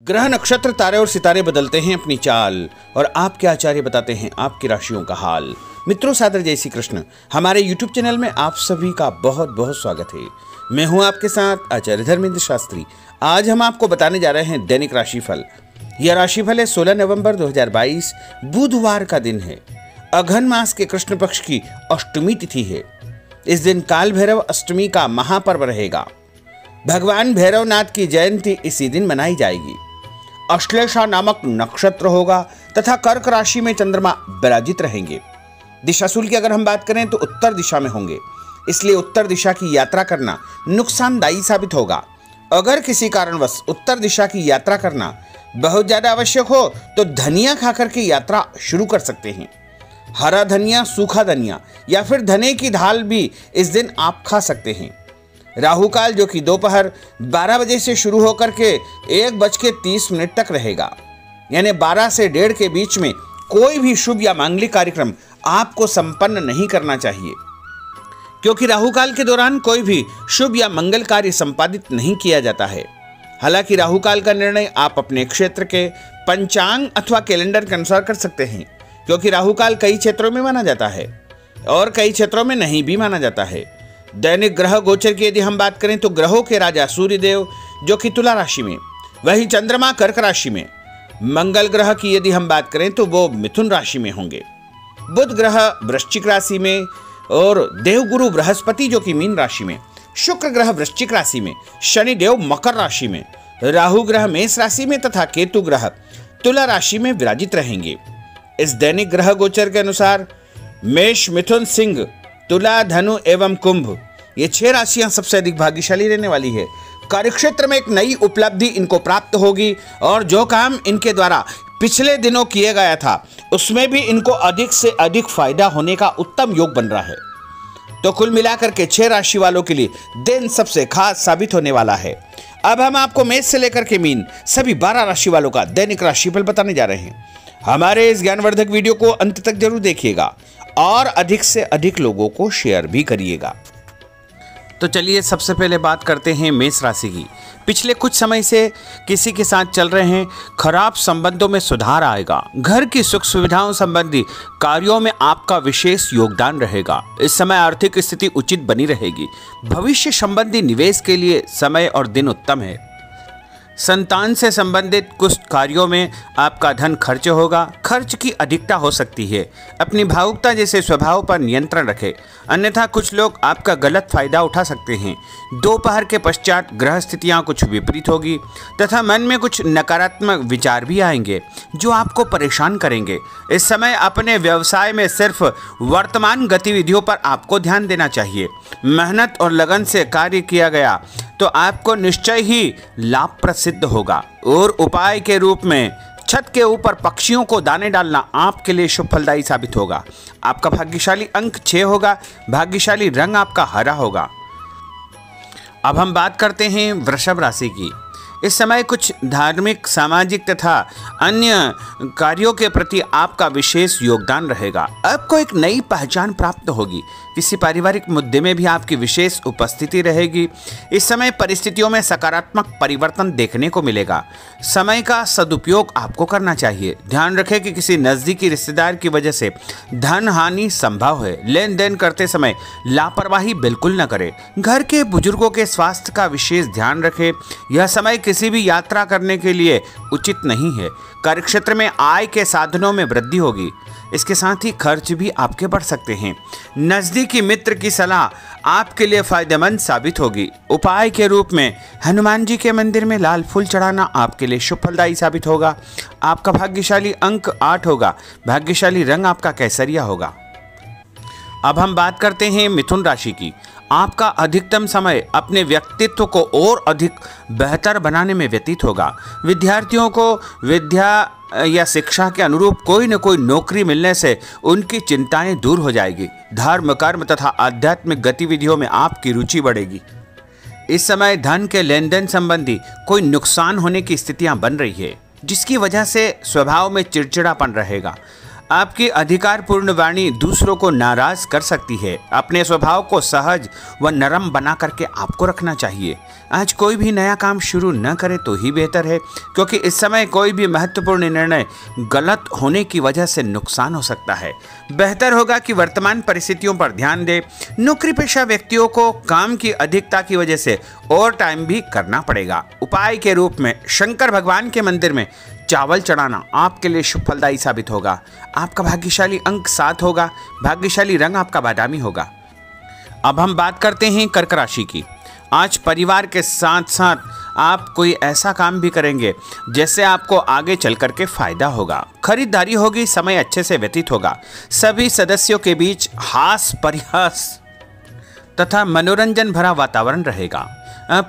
ग्रह नक्षत्र तारे और सितारे बदलते हैं अपनी चाल और आपके आचार्य बताते हैं आपकी राशियों का हाल। मित्रों, सादर जय श्री कृष्ण। हमारे YouTube चैनल में आप सभी का बहुत बहुत स्वागत है। मैं हूं आपके साथ आचार्य धर्मेंद्र शास्त्री। आज हम आपको बताने जा रहे हैं दैनिक राशिफल। यह राशिफल है 16 नवंबर 2022 बुधवार का दिन है। अघन मास के कृष्ण पक्ष की अष्टमी तिथि है। इस दिन काल भैरव अष्टमी का महापर्व रहेगा। भगवान भैरवनाथ की जयंती इसी दिन मनाई जाएगी। अश्लेषा नामक नक्षत्र होगा तथा कर्क राशि में चंद्रमा विराजित रहेंगे। दिशाशूल की अगर हम बात करें तो उत्तर दिशा में होंगे, इसलिए उत्तर दिशा की यात्रा करना नुकसानदायी साबित होगा। अगर किसी कारणवश उत्तर दिशा की यात्रा करना बहुत ज्यादा आवश्यक हो तो धनिया खाकर के यात्रा शुरू कर सकते हैं। हरा धनिया, सूखा धनिया या फिर धने की दाल भी इस दिन आप खा सकते हैं। राहु काल जो कि दोपहर 12 बजे से शुरू होकर के 1:30 तक रहेगा, यानी 12 से 1:30 के बीच में कोई भी शुभ या मांगलिक कार्यक्रम आपको संपन्न नहीं करना चाहिए, क्योंकि राहु काल के दौरान कोई भी शुभ या मंगल कार्य संपादित नहीं किया जाता है। हालांकि राहु काल का निर्णय आप अपने क्षेत्र के पंचांग अथवा कैलेंडर के अनुसार कर सकते हैं, क्योंकि राहु काल कई क्षेत्रों में माना जाता है और कई क्षेत्रों में नहीं भी माना जाता है। दैनिक ग्रह गोचर की यदि हम बात करें तो ग्रहों के राजा सूर्य देव जो कि तुला राशि में, वहीं चंद्रमा कर्क राशि में, मंगल ग्रह की यदि हम बात करें तो वो मिथुन राशि में होंगे, बुध ग्रह वृश्चिक राशि में और देवगुरु बृहस्पति जो कि मीन राशि में, शुक्र ग्रह वृश्चिक राशि में, शनि देव मकर राशि में, राहु ग्रह मेष राशि में तथा केतु ग्रह तुला राशि में विराजित रहेंगे। इस दैनिक ग्रह गोचर के अनुसार मेष, मिथुन, सिंह, तुला, धनु एवं कुंभ ये 6 राशियां सबसे अधिक भाग्यशाली रहने वाली है। कार्यक्षेत्र में एक नई उपलब्धि इनको प्राप्त होगी और जो काम इनके द्वारा पिछले दिनों किया गया था उसमें भी इनको अधिक से अधिक फायदा होने का उत्तम योग बन रहा है। तो कुल मिलाकर के 6 राशि वालों के लिए दिन सबसे खास साबित होने वाला है। अब हम आपको मेष से लेकर के मीन सभी 12 राशि वालों का दैनिक राशिफल बताने जा रहे हैं। हमारे इस ज्ञानवर्धक वीडियो को अंत तक जरूर देखिएगा और अधिक से अधिक लोगों को शेयर भी करिएगा। तो चलिए सबसे पहले बात करते हैं मेष राशि की। पिछले कुछ समय से किसी के साथ चल रहे हैं खराब संबंधों में सुधार आएगा। घर की सुख सुविधाओं संबंधी कार्यों में आपका विशेष योगदान रहेगा। इस समय आर्थिक स्थिति उचित बनी रहेगी। भविष्य संबंधी निवेश के लिए समय और दिन उत्तम है। संतान से संबंधित कुछ कार्यों में आपका धन खर्च होगा। खर्च की अधिकता हो सकती है। अपनी भावुकता जैसे स्वभाव पर नियंत्रण रखें, अन्यथा कुछ लोग आपका गलत फायदा उठा सकते हैं। दोपहर के पश्चात ग्रह स्थितियां कुछ विपरीत होगी तथा मन में कुछ नकारात्मक विचार भी आएंगे जो आपको परेशान करेंगे। इस समय अपने व्यवसाय में सिर्फ वर्तमान गतिविधियों पर आपको ध्यान देना चाहिए। मेहनत और लगन से कार्य किया गया तो आपको निश्चय ही लाभप्रद सिद्ध होगा। और उपाय के रूप में छत के ऊपर पक्षियों को दाने डालना आपके लिए शुभ फलदायी साबित होगा। आपका भाग्यशाली अंक 6 होगा। भाग्यशाली रंग आपका हरा होगा। अब हम बात करते हैं वृषभ राशि की। इस समय कुछ धार्मिक, सामाजिक तथा अन्य कार्यों के प्रति आपका विशेष योगदान रहेगा। आपको एक नई पहचान प्राप्त होगी। किसी पारिवारिक मुद्दे में भी आपकी विशेष उपस्थिति रहेगी। इस समय परिस्थितियों में सकारात्मक परिवर्तन देखने को मिलेगा। समय का सदुपयोग आपको करना चाहिए। ध्यान रखें कि किसी नज़दीकी रिश्तेदार की वजह से धन हानि संभव है। लेन देन करते समय लापरवाही बिल्कुल न करें। घर के बुजुर्गों के स्वास्थ्य का विशेष ध्यान रखें। यह समय किसी भी यात्रा करने के लिए उचित नहीं है। कार्यक्षेत्र में आय के साधनों में वृद्धि होगी। इसके साथ ही खर्च भी आपके बढ़ सकते हैं। नज़दीकी मित्र की सलाह आपके लिए फायदेमंद साबित होगी। उपाय के रूप में हनुमान जी के मंदिर में लाल फूल चढ़ाना आपके लिए शुभ फलदायी साबित होगा। आपका भाग्यशाली अंक 8 होगा। भाग्यशाली रंग आपका केसरिया होगा। अब हम बात करते हैं मिथुन राशि की। आपका अधिकतम समय अपने व्यक्तित्व को और अधिक बेहतर बनाने में व्यतीत होगा। विद्यार्थियों को विद्या या शिक्षा के अनुरूप कोई न कोई नौकरी मिलने से उनकी चिंताएं दूर हो जाएगी। धर्म, कर्म तथा आध्यात्मिक गतिविधियों में आपकी रुचि बढ़ेगी। इस समय धन के लेन देन संबंधी कोई नुकसान होने की स्थितियां बन रही है, जिसकी वजह से स्वभाव में चिड़चिड़ापन रहेगा। आपकी अधिकारपूर्ण वाणी दूसरों को नाराज कर सकती है। अपने स्वभाव को सहज व नरम बना करके आपको रखना चाहिए। आज कोई भी नया काम शुरू न करे तो ही बेहतर है, क्योंकि इस समय कोई भी महत्वपूर्ण निर्णय गलत होने की वजह से नुकसान हो सकता है। बेहतर होगा कि वर्तमान परिस्थितियों पर ध्यान दें। नौकरी पेशा व्यक्तियों को काम की अधिकता की वजह से ओवर टाइम भी करना पड़ेगा। उपाय के रूप में शंकर भगवान के मंदिर में चावल चढ़ाना आपके लिए शुभ फलदायी साबित होगा। आपका भाग्यशाली अंक 7 होगा। भाग्यशाली रंग आपका बादामी होगा। अब हम बात करते हैं कर्क राशि की। आज परिवार के साथ साथ आप कोई ऐसा काम भी करेंगे जिससे आपको आगे चल करके फायदा होगा। खरीदारी होगी, समय अच्छे से व्यतीत होगा। सभी सदस्यों के बीच हास परिहास तथा मनोरंजन भरा वातावरण रहेगा।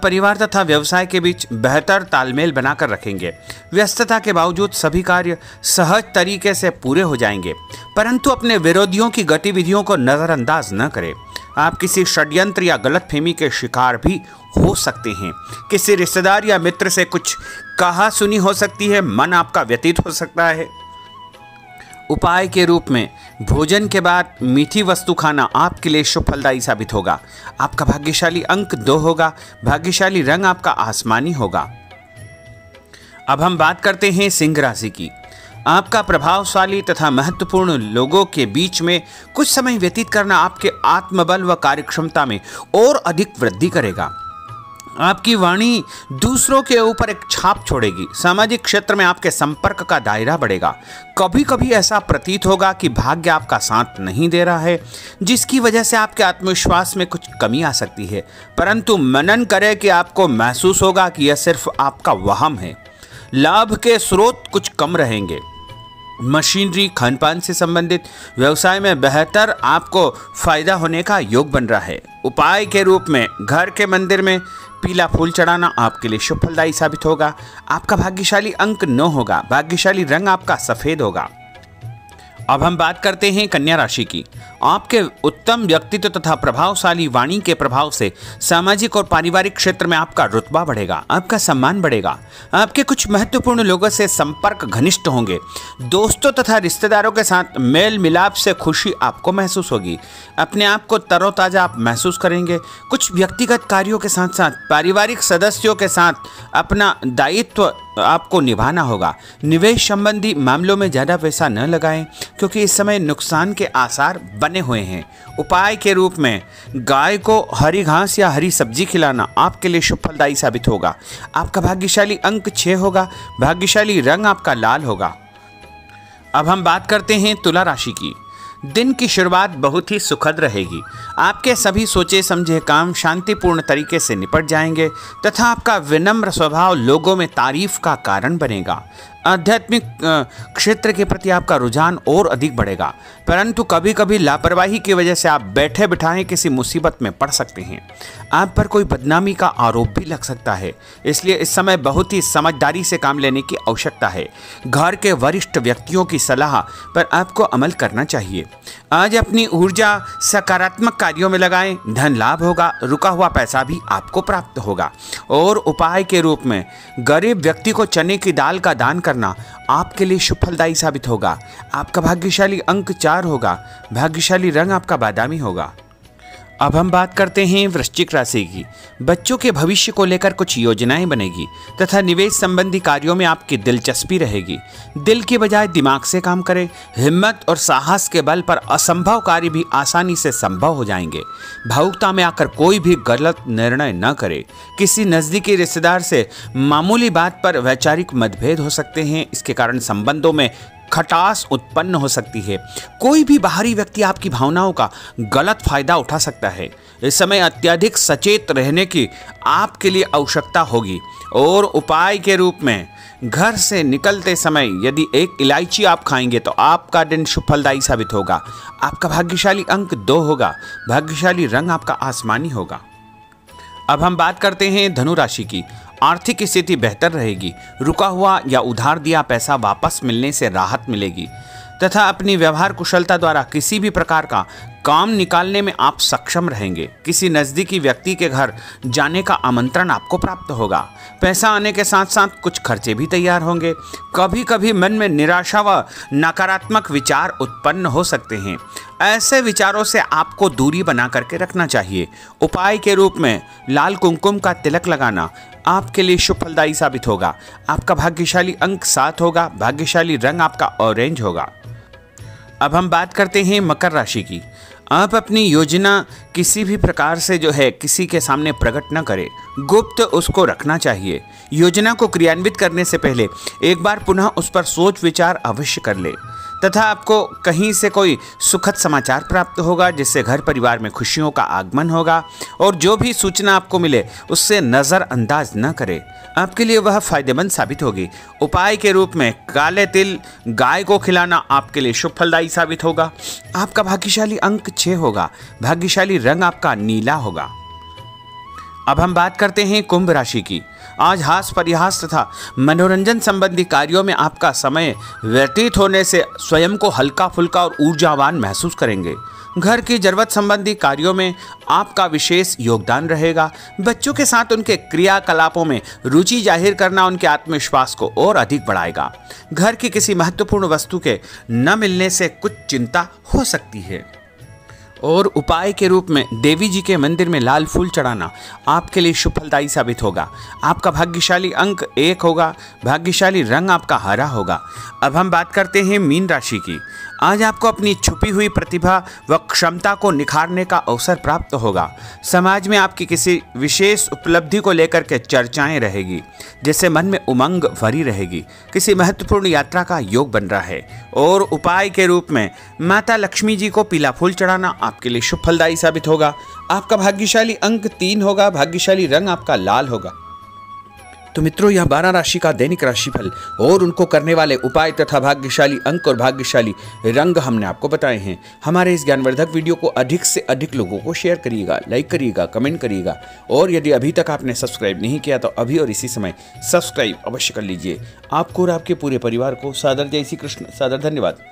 परिवार तथा व्यवसाय के बीच बेहतर तालमेल बनाकर रखेंगे। व्यस्तता के बावजूद सभी कार्य सहज तरीके से पूरे हो जाएंगे, परंतु अपने विरोधियों की गतिविधियों को नज़रअंदाज न करें। आप किसी षड्यंत्र या गलतफहमी के शिकार भी हो सकते हैं। किसी रिश्तेदार या मित्र से कुछ कहा सुनी हो सकती है। मन आपका व्यतीत हो सकता है। उपाय के रूप में भोजन के बाद मीठी वस्तु खाना आपके लिए शुभ फलदायी साबित होगा। आपका भाग्यशाली अंक 2 होगा। भाग्यशाली रंग आपका आसमानी होगा। अब हम बात करते हैं सिंह राशि की। आपका प्रभावशाली तथा महत्वपूर्ण लोगों के बीच में कुछ समय व्यतीत करना आपके आत्मबल व कार्यक्षमता में और अधिक वृद्धि करेगा। आपकी वाणी दूसरों के ऊपर एक छाप छोड़ेगी। सामाजिक क्षेत्र में आपके संपर्क का दायरा बढ़ेगा। कभी कभी ऐसा प्रतीत होगा कि भाग्य आपका साथ नहीं दे रहा है, जिसकी वजह से आपके आत्मविश्वास में कुछ कमी आ सकती है, परंतु मनन करें कि आपको महसूस होगा कि यह सिर्फ आपका वहम है। लाभ के स्रोत कुछ कम रहेंगे। मशीनरी, खानपान से संबंधित व्यवसाय में बेहतर आपको फायदा होने का योग बन रहा है। उपाय के रूप में घर के मंदिर में पीला फूल चढ़ाना आपके लिए शुभ फलदायी साबित होगा। आपका भाग्यशाली अंक 9 होगा। भाग्यशाली रंग आपका सफेद होगा। अब हम बात करते हैं कन्या राशि की। आपके उत्तम व्यक्तित्व तथा प्रभावशाली वाणी के प्रभाव से सामाजिक और पारिवारिक क्षेत्र में आपका रुतबा बढ़ेगा, आपका सम्मान बढ़ेगा। आपके कुछ महत्वपूर्ण लोगों से संपर्क घनिष्ठ होंगे। दोस्तों तथा रिश्तेदारों के साथ मेल मिलाप से खुशी आपको महसूस होगी। अपने आप को तरोताजा आप महसूस करेंगे। कुछ व्यक्तिगत कार्यों के साथ साथ पारिवारिक सदस्यों के साथ अपना दायित्व आपको निभाना होगा। निवेश संबंधी मामलों में ज़्यादा पैसा न लगाएं, क्योंकि इस समय नुकसान के आसार बने हुए हैं। उपाय के रूप में गाय को हरी घास या हरी सब्जी खिलाना आपके लिए शुभ फलदायी साबित होगा। आपका भाग्यशाली अंक 6 होगा। भाग्यशाली रंग आपका लाल होगा। अब हम बात करते हैं तुला राशि की। दिन की शुरुआत बहुत ही सुखद रहेगी। आपके सभी सोचे समझे काम शांतिपूर्ण तरीके से निपट जाएंगे तथा आपका विनम्र स्वभाव लोगों में तारीफ का कारण बनेगा। आध्यात्मिक क्षेत्र के प्रति आपका रुझान और अधिक बढ़ेगा, परंतु कभी कभी लापरवाही की वजह से आप बैठे बिठाए किसी मुसीबत में पड़ सकते हैं। आप पर कोई बदनामी का आरोप भी लग सकता है, इसलिए इस समय बहुत ही समझदारी से काम लेने की आवश्यकता है। घर के वरिष्ठ व्यक्तियों की सलाह पर आपको अमल करना चाहिए। आज अपनी ऊर्जा सकारात्मक कार्यों में लगाएं। धन लाभ होगा। रुका हुआ पैसा भी आपको प्राप्त होगा। और उपाय के रूप में गरीब व्यक्ति को चने की दाल का दान करना आपके लिए शुभ फलदायी साबित होगा। आपका भाग्यशाली अंक 4 होगा। भाग्यशाली रंग आपका बादामी होगा। अब हम बात करते हैं वृश्चिक राशि की। बच्चों के भविष्य को लेकर कुछ योजनाएं बनेगी तथा निवेश संबंधी कार्यों में आपकी दिलचस्पी रहेगी। दिल की बजाय दिमाग से काम करें। हिम्मत और साहस के बल पर असंभव कार्य भी आसानी से संभव हो जाएंगे। भावुकता में आकर कोई भी गलत निर्णय न करें। किसी नज़दीकी रिश्तेदार से मामूली बात पर वैचारिक मतभेद हो सकते हैं। इसके कारण संबंधों में खटास उत्पन्न हो सकती है। कोई भी बाहरी व्यक्ति आपकी भावनाओं का गलत फायदा उठा सकता है। इस समय अत्यधिक सचेत रहने की आपके लिए आवश्यकता होगी। और उपाय के रूप में घर से निकलते समय यदि एक इलायची आप खाएंगे तो आपका दिन शुभ फलदायी साबित होगा। आपका भाग्यशाली अंक 2 होगा। भाग्यशाली रंग आपका आसमानी होगा। अब हम बात करते हैं धनु राशि की। आर्थिक स्थिति बेहतर रहेगी। रुका हुआ या उधार दिया पैसा वापस मिलने से राहत मिलेगी तथा अपनी व्यवहार कुशलता द्वारा किसी भी प्रकार का काम निकालने में आप सक्षम रहेंगे। किसी नज़दीकी व्यक्ति के घर जाने का आमंत्रण आपको प्राप्त होगा। पैसा आने के साथ साथ कुछ खर्चे भी तैयार होंगे। कभी कभी मन में निराशा व नकारात्मक विचार उत्पन्न हो सकते हैं। ऐसे विचारों से आपको दूरी बना करके रखना चाहिए। उपाय के रूप में लाल कुमकुम का तिलक लगाना आपके लिए शुभ फलदायी साबित होगा। आपका भाग्यशाली अंक 7 होगा। भाग्यशाली रंग आपका ऑरेंज होगा। अब हम बात करते हैं मकर राशि की। आप अपनी योजना किसी भी प्रकार से किसी के सामने प्रकट न करें, गुप्त उसको रखना चाहिए। योजना को क्रियान्वित करने से पहले एक बार पुनः उस पर सोच विचार अवश्य कर ले तथा आपको कहीं से कोई सुखद समाचार प्राप्त होगा, जिससे घर परिवार में खुशियों का आगमन होगा। और जो भी सूचना आपको मिले उससे नज़रअंदाज न करें, आपके लिए वह फायदेमंद साबित होगी। उपाय के रूप में काले तिल गाय को खिलाना आपके लिए शुभ फलदायी साबित होगा। आपका भाग्यशाली अंक 6 होगा। भाग्यशाली रंग आपका नीला होगा। अब हम बात करते हैं कुंभ राशि की। आज हास परिहास तथा मनोरंजन संबंधी कार्यों में आपका समय व्यतीत होने से स्वयं को हल्का फुल्का और ऊर्जावान महसूस करेंगे। घर की जरूरत संबंधी कार्यों में आपका विशेष योगदान रहेगा। बच्चों के साथ उनके क्रियाकलापों में रुचि जाहिर करना उनके आत्मविश्वास को और अधिक बढ़ाएगा। घर की किसी महत्वपूर्ण वस्तु के न मिलने से कुछ चिंता हो सकती है। और उपाय के रूप में देवी जी के मंदिर में लाल फूल चढ़ाना आपके लिए शुभ फलदायी साबित होगा। आपका भाग्यशाली अंक 1 होगा। भाग्यशाली रंग आपका हरा होगा। अब हम बात करते हैं मीन राशि की। आज आपको अपनी छुपी हुई प्रतिभा व क्षमता को निखारने का अवसर प्राप्त होगा। समाज में आपकी किसी विशेष उपलब्धि को लेकर के चर्चाएं रहेगी, जिससे मन में उमंग भरी रहेगी। किसी महत्वपूर्ण यात्रा का योग बन रहा है। और उपाय के रूप में माता लक्ष्मी जी को पीला फूल चढ़ाना आपके लिए शुभ फलदायी साबित होगा। आपका भाग्यशाली अंक 3 होगा। भाग्यशाली रंग आपका लाल होगा। तो मित्रों, यह 12 राशि का दैनिक राशिफल और उनको करने वाले उपाय तथा भाग्यशाली अंक और भाग्यशाली रंग हमने आपको बताए हैं। हमारे इस ज्ञानवर्धक वीडियो को अधिक से अधिक लोगों को शेयर करिएगा, लाइक करिएगा, कमेंट करिएगा। और यदि अभी तक आपने सब्सक्राइब नहीं किया तो अभी और इसी समय सब्सक्राइब अवश्य कर लीजिए। आपको और आपके पूरे परिवार को सादर जय श्री कृष्ण, सादर धन्यवाद।